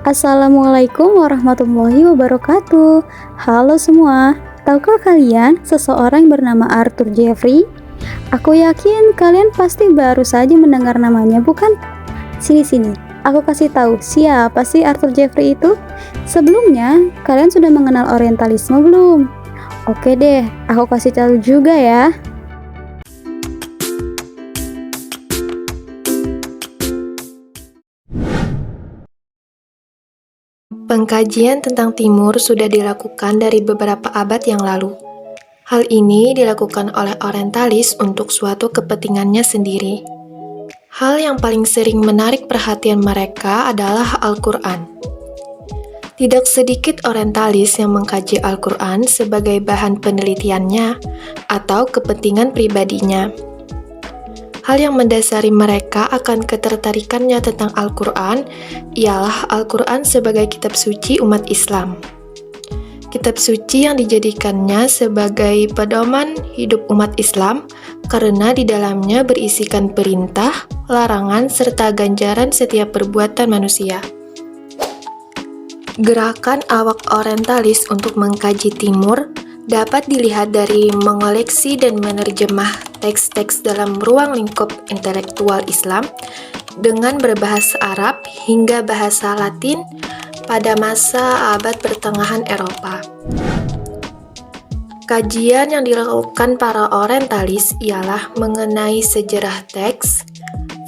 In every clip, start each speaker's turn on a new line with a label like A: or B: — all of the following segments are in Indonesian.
A: Assalamualaikum warahmatullahi wabarakatuh. Halo semua, tahukah kalian seseorang bernama Arthur Jeffrey? Aku yakin kalian pasti baru saja mendengar namanya, bukan? Sini, aku kasih tahu siapa sih Arthur Jeffrey itu? Sebelumnya, kalian sudah mengenal Orientalisme belum? Oke deh, aku kasih tahu juga ya.
B: Pengkajian tentang Timur sudah dilakukan dari beberapa abad yang lalu. Hal ini dilakukan oleh orientalis untuk suatu kepentingannya sendiri. Hal yang paling sering menarik perhatian mereka adalah Al-Quran. Tidak sedikit orientalis yang mengkaji Al-Quran sebagai bahan penelitiannya atau kepentingan pribadinya. Hal yang mendasari mereka akan ketertarikannya tentang Al-Quran ialah Al-Quran sebagai kitab suci umat Islam. Kitab suci yang dijadikannya sebagai pedoman hidup umat Islam karena di dalamnya berisikan perintah, larangan, serta ganjaran setiap perbuatan manusia. Gerakan awak orientalis untuk mengkaji Timur dapat dilihat dari mengoleksi dan menerjemah teks-teks dalam ruang lingkup intelektual Islam dengan berbahasa Arab hingga bahasa Latin pada masa abad pertengahan Eropa. Kajian yang dilakukan para orientalis ialah mengenai sejarah teks,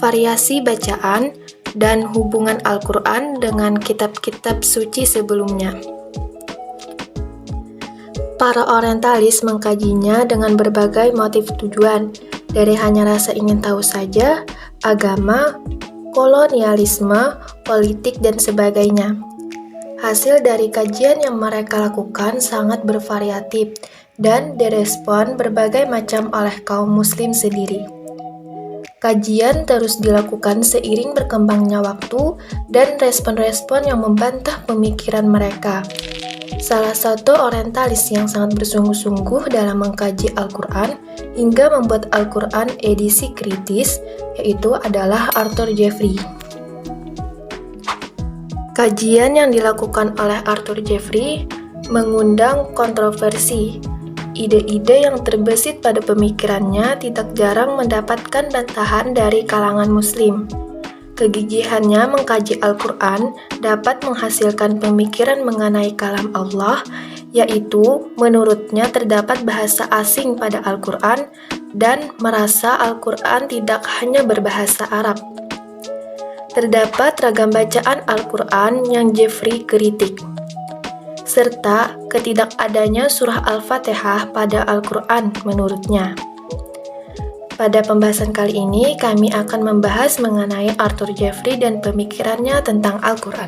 B: variasi bacaan, dan hubungan Al-Quran dengan kitab-kitab suci sebelumnya. Para orientalis mengkajinya dengan berbagai motif tujuan, dari hanya rasa ingin tahu saja, agama, kolonialisme, politik, dan sebagainya. Hasil dari kajian yang mereka lakukan sangat bervariatif dan direspon berbagai macam oleh kaum muslim sendiri. Kajian terus dilakukan seiring berkembangnya waktu dan respon-respon yang membantah pemikiran mereka. Salah satu orientalis yang sangat bersungguh-sungguh dalam mengkaji Al-Quran hingga membuat Al-Quran edisi kritis, yaitu adalah Arthur Jeffrey. Kajian yang dilakukan oleh Arthur Jeffrey mengundang kontroversi. Ide-ide yang terbesit pada pemikirannya tidak jarang mendapatkan bantahan dari kalangan muslim. Kegigihannya mengkaji Al-Quran dapat menghasilkan pemikiran mengenai kalam Allah, yaitu menurutnya terdapat bahasa asing pada Al-Quran dan merasa Al-Quran tidak hanya berbahasa Arab. Terdapat ragam bacaan Al-Quran yang Jeffrey kritik, serta ketidakadanya surah Al-Fatihah pada Al-Quran menurutnya. Pada pembahasan kali ini, kami akan membahas mengenai Arthur Jeffrey dan pemikirannya tentang Al-Quran.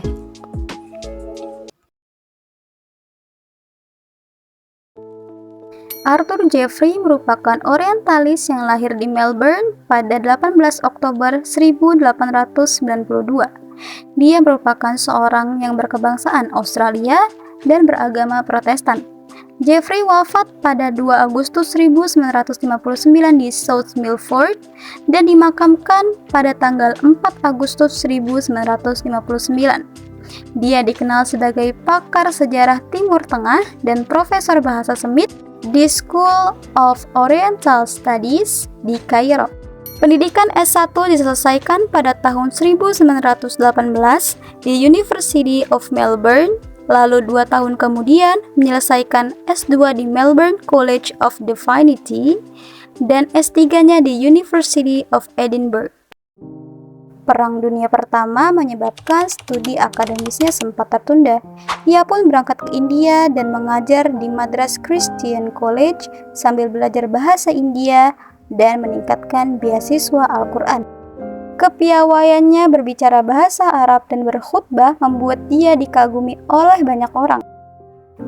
A: Arthur Jeffrey merupakan orientalis yang lahir di Melbourne pada 18 Oktober 1892. Dia merupakan seorang yang berkebangsaan Australia dan beragama Protestan. Jeffrey wafat pada 2 Agustus 1959 di South Milford dan dimakamkan pada tanggal 4 Agustus 1959. Dia dikenal sebagai pakar sejarah Timur Tengah dan profesor bahasa Semit di School of Oriental Studies di Kairo. Pendidikan S1 diselesaikan pada tahun 1918 di University of Melbourne. Lalu 2 tahun kemudian menyelesaikan S2 di Melbourne College of Divinity dan S3-nya di University of Edinburgh. Perang Dunia Pertama menyebabkan studi akademisnya sempat tertunda. Ia pun berangkat ke India dan mengajar di Madras Christian College sambil belajar bahasa India dan meningkatkan beasiswa Al-Quran. Kepiawaiannya berbicara bahasa Arab dan berkhutbah membuat dia dikagumi oleh banyak orang.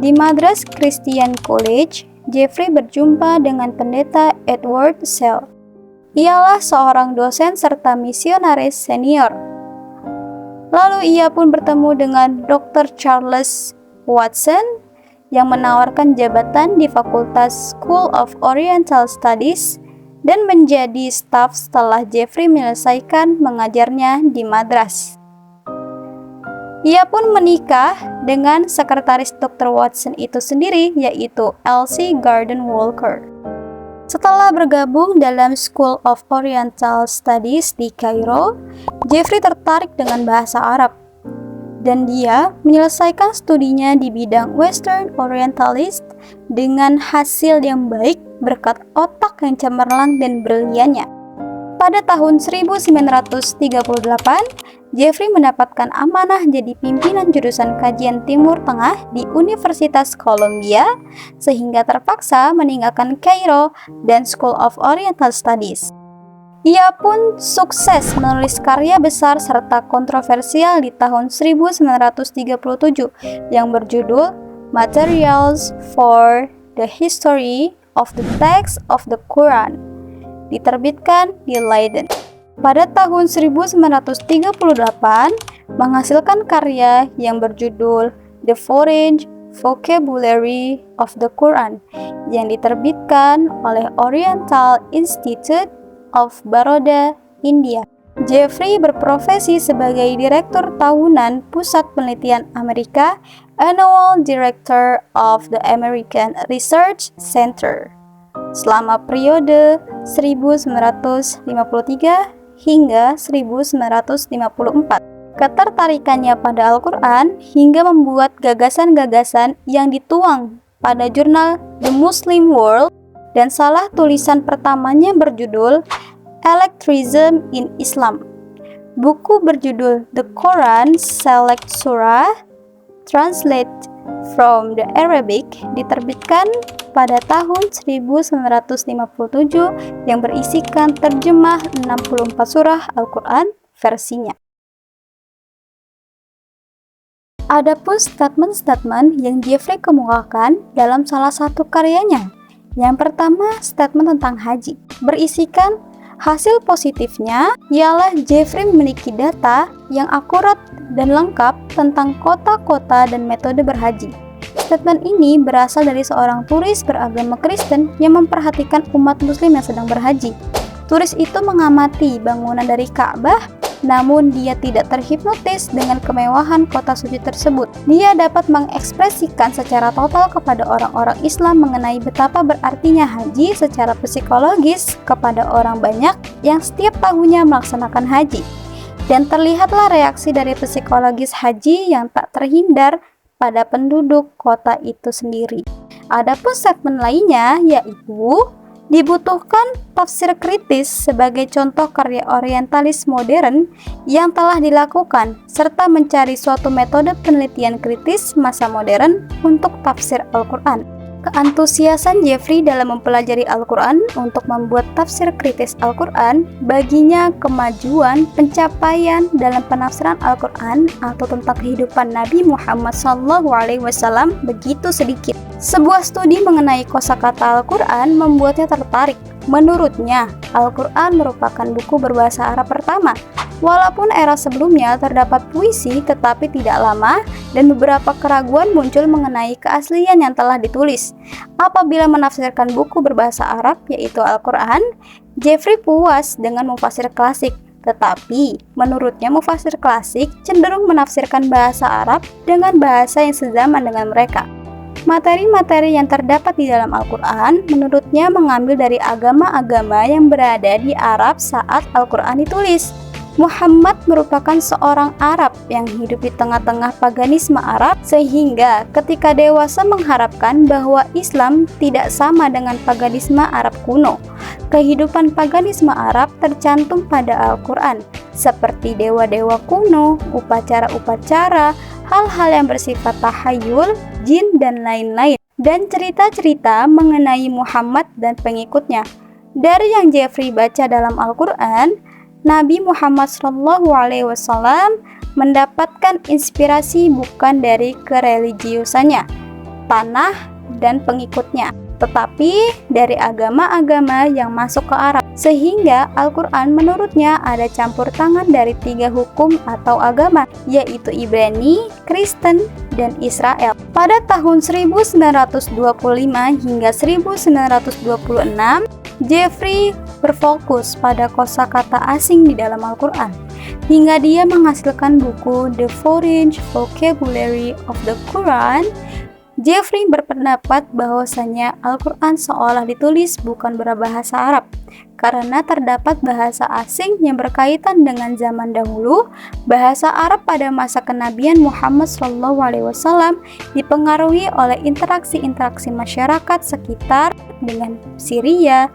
A: Di Madras Christian College, Jeffrey berjumpa dengan pendeta Edward Sell. Ialah seorang dosen serta misionaris senior. Lalu ia pun bertemu dengan Dr. Charles Watson yang menawarkan jabatan di Fakultas School of Oriental Studies dan menjadi staf setelah Jeffrey menyelesaikan mengajarnya di Madras. Ia pun menikah dengan sekretaris Dr. Watson itu sendiri, yaitu Elsie Garden Walker. Setelah bergabung dalam School of Oriental Studies di Kairo, Jeffrey tertarik dengan bahasa Arab, dan dia menyelesaikan studinya di bidang Western Orientalist dengan hasil yang baik berkat otak yang cemerlang dan briliannya. Pada tahun 1938, Jeffrey mendapatkan amanah jadi pimpinan jurusan kajian Timur Tengah di Universitas Columbia, sehingga terpaksa meninggalkan Kairo dan School of Oriental Studies. Ia pun sukses menulis karya besar serta kontroversial di tahun 1937 yang berjudul Materials for the History of the Text of the Quran, diterbitkan di Leiden. Pada tahun 1938, menghasilkan karya yang berjudul The Foreign Vocabulary of the Quran yang diterbitkan oleh Oriental Institute of Baroda, India. Jeffrey berprofesi sebagai Direktur Tahunan Pusat Penelitian Amerika, Annual Director of the American Research Center, selama periode 1953 hingga 1954. Ketertarikannya pada Al-Quran hingga membuat gagasan-gagasan yang dituang pada jurnal The Muslim World, dan salah tulisan pertamanya berjudul Electrism in Islam. Buku berjudul The Quran Select Surah, Translate from the Arabic, diterbitkan pada tahun 1957 yang berisikan terjemah 64 surah Al-Quran versinya. Adapun statement-statement yang Jeffrey kemukakan dalam salah satu karyanya. Yang pertama, statement tentang haji, berisikan hasil positifnya ialah Jeffrey memiliki data yang akurat dan lengkap tentang kota-kota dan metode berhaji. Statement ini berasal dari seorang turis beragama Kristen yang memperhatikan umat muslim yang sedang berhaji. Turis itu mengamati bangunan dari Ka'bah, namun dia tidak terhipnotis dengan kemewahan kota suci tersebut. Dia dapat mengekspresikan secara total kepada orang-orang Islam mengenai betapa berartinya haji secara psikologis kepada orang banyak yang setiap tahunnya melaksanakan haji. Dan terlihatlah reaksi dari psikologis haji yang tak terhindar pada penduduk kota itu sendiri. Adapun statement lainnya yaitu dibutuhkan tafsir kritis sebagai contoh karya orientalis modern yang telah dilakukan, serta mencari suatu metode penelitian kritis masa modern untuk tafsir Al-Quran. Keantusiasan Jeffrey dalam mempelajari Al-Quran untuk membuat tafsir kritis Al-Quran baginya kemajuan pencapaian dalam penafsiran Al-Quran atau tentang kehidupan Nabi Muhammad SAW begitu sedikit. Sebuah studi mengenai kosakata Al-Quran membuatnya tertarik. Menurutnya, Al-Quran merupakan buku berbahasa Arab pertama. Walaupun era sebelumnya terdapat puisi tetapi tidak lama dan beberapa keraguan muncul mengenai keaslian yang telah ditulis. Apabila menafsirkan buku berbahasa Arab yaitu Al-Quran, Jeffrey puas dengan mufasir klasik. Tetapi, menurutnya mufasir klasik cenderung menafsirkan bahasa Arab dengan bahasa yang sezaman dengan mereka. Materi-materi yang terdapat di dalam Al-Quran menurutnya mengambil dari agama-agama yang berada di Arab saat Al-Quran ditulis. Muhammad merupakan seorang Arab yang hidup di tengah-tengah paganisme Arab, sehingga ketika dewasa mengharapkan bahwa Islam tidak sama dengan paganisme Arab kuno. Kehidupan paganisme Arab tercantum pada Al-Quran, seperti dewa-dewa kuno, upacara-upacara, hal-hal yang bersifat tahayul, jin, dan lain-lain, dan cerita-cerita mengenai Muhammad dan pengikutnya. Dari yang Jeffrey baca dalam Al-Quran, Nabi Muhammad SAW mendapatkan inspirasi bukan dari kereligiusannya, tanah, dan pengikutnya, tetapi dari agama-agama yang masuk ke Arab, sehingga Al-Quran menurutnya ada campur tangan dari 3 hukum atau agama, yaitu Ibrani, Kristen, dan Israel. Pada tahun 1925 hingga 1926, Jeffrey berfokus pada kosakata asing di dalam Al-Quran, hingga dia menghasilkan buku The Foreign Vocabulary of the Quran. Jeffrey berpendapat bahwasanya Al-Quran seolah ditulis bukan berbahasa Arab, karena terdapat bahasa asing yang berkaitan dengan zaman dahulu. Bahasa Arab pada masa kenabian Muhammad SAW dipengaruhi oleh interaksi-interaksi masyarakat sekitar dengan Syria,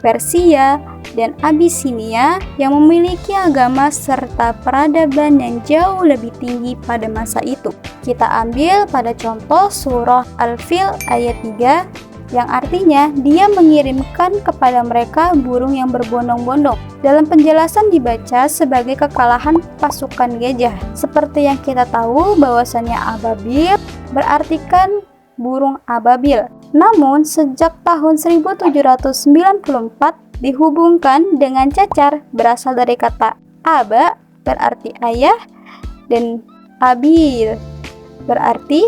A: Persia, dan Abisinia yang memiliki agama serta peradaban yang jauh lebih tinggi pada masa itu. Kita ambil pada contoh surah Al-Fil ayat 3 yang artinya dia mengirimkan kepada mereka burung yang berbondong-bondong. Dalam penjelasan dibaca sebagai kekalahan pasukan gajah. Seperti yang kita tahu bahwasanya ababil berartikan burung ababil. Namun sejak tahun 1794 dihubungkan dengan cacar berasal dari kata aba berarti ayah dan abil berarti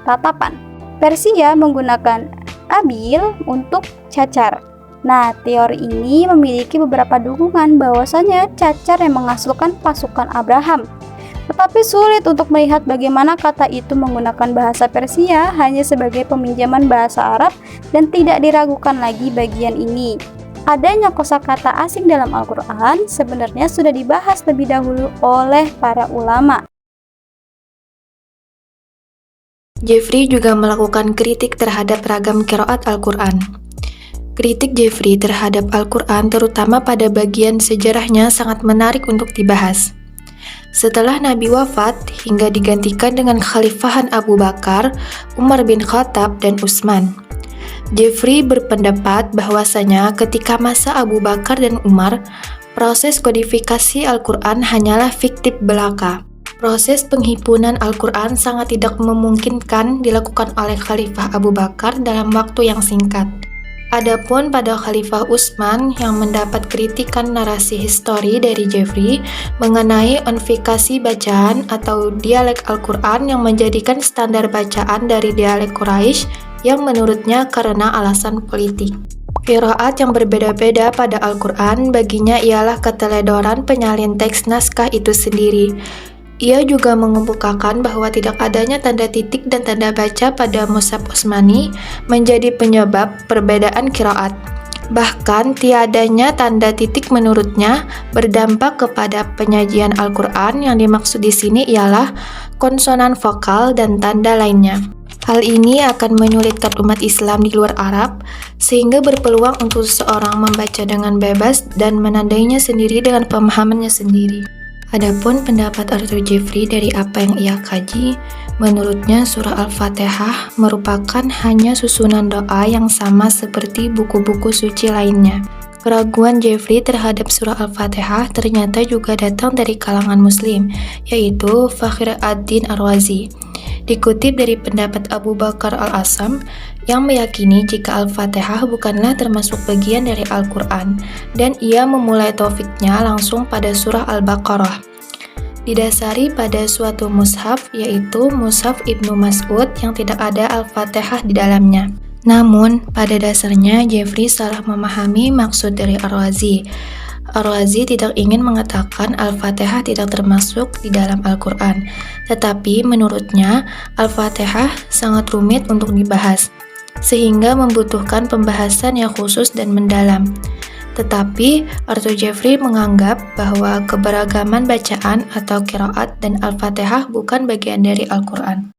A: tatapan. Persia menggunakan abil untuk cacar. Nah, teori ini memiliki beberapa dukungan bahwasanya cacar yang menghasilkan pasukan Abraham. Tetapi sulit untuk melihat bagaimana kata itu menggunakan bahasa Persia hanya sebagai peminjaman bahasa Arab dan tidak diragukan lagi bagian ini. Adanya kosakata asing dalam Al-Quran sebenarnya sudah dibahas lebih dahulu oleh para ulama.
B: Jeffrey juga melakukan kritik terhadap ragam qiraat Al-Quran. Kritik Jeffrey terhadap Al-Quran terutama pada bagian sejarahnya sangat menarik untuk dibahas. Setelah Nabi wafat hingga digantikan dengan Khalifahan Abu Bakar, Umar bin Khattab, dan Utsman. Jeffrey berpendapat bahwasanya ketika masa Abu Bakar dan Umar, proses kodifikasi Al-Quran hanyalah fiktif belaka. Proses penghimpunan Al-Quran sangat tidak memungkinkan dilakukan oleh Khalifah Abu Bakar dalam waktu yang singkat. Adapun pada Khalifah Utsman yang mendapat kritikan narasi histori dari Jeffrey mengenai unifikasi bacaan atau dialek Al-Quran yang menjadikan standar bacaan dari dialek Quraisy yang menurutnya karena alasan politik. Qiraat yang berbeda-beda pada Al-Quran baginya ialah keteledoran penyalin teks naskah itu sendiri. Ia juga mengemukakan bahwa tidak adanya tanda titik dan tanda baca pada Mushaf Utsmani menjadi penyebab perbedaan qiraat. Bahkan tiadanya tanda titik menurutnya berdampak kepada penyajian Al-Quran. Yang dimaksud di sini ialah konsonan vokal dan tanda lainnya. Hal ini akan menyulitkan umat Islam di luar Arab sehingga berpeluang untuk seseorang membaca dengan bebas dan menandainya sendiri dengan pemahamannya sendiri. Adapun pendapat Arthur Jeffrey dari apa yang ia kaji, menurutnya surah Al-Fatihah merupakan hanya susunan doa yang sama seperti buku-buku suci lainnya. Keraguan Jeffrey terhadap surah Al-Fatihah ternyata juga datang dari kalangan muslim, yaitu Fakhr ad-Din Ar-Razi. Dikutip dari pendapat Abu Bakar Al-Asam yang meyakini jika Al-Fatihah bukanlah termasuk bagian dari Al-Quran dan ia memulai taufiknya langsung pada surah Al-Baqarah. Didasari pada suatu mushaf yaitu Mushaf Ibnu Mas'ud yang tidak ada Al-Fatihah di dalamnya. Namun, pada dasarnya Jeffrey salah memahami maksud dari Ar-Razi. Ar-Razi tidak ingin mengatakan Al-Fatihah tidak termasuk di dalam Al-Quran, tetapi menurutnya Al-Fatihah sangat rumit untuk dibahas, sehingga membutuhkan pembahasan yang khusus dan mendalam. Tetapi Arthur Jeffrey menganggap bahwa keberagaman bacaan atau qiraat dan Al-Fatihah bukan bagian dari Al-Quran.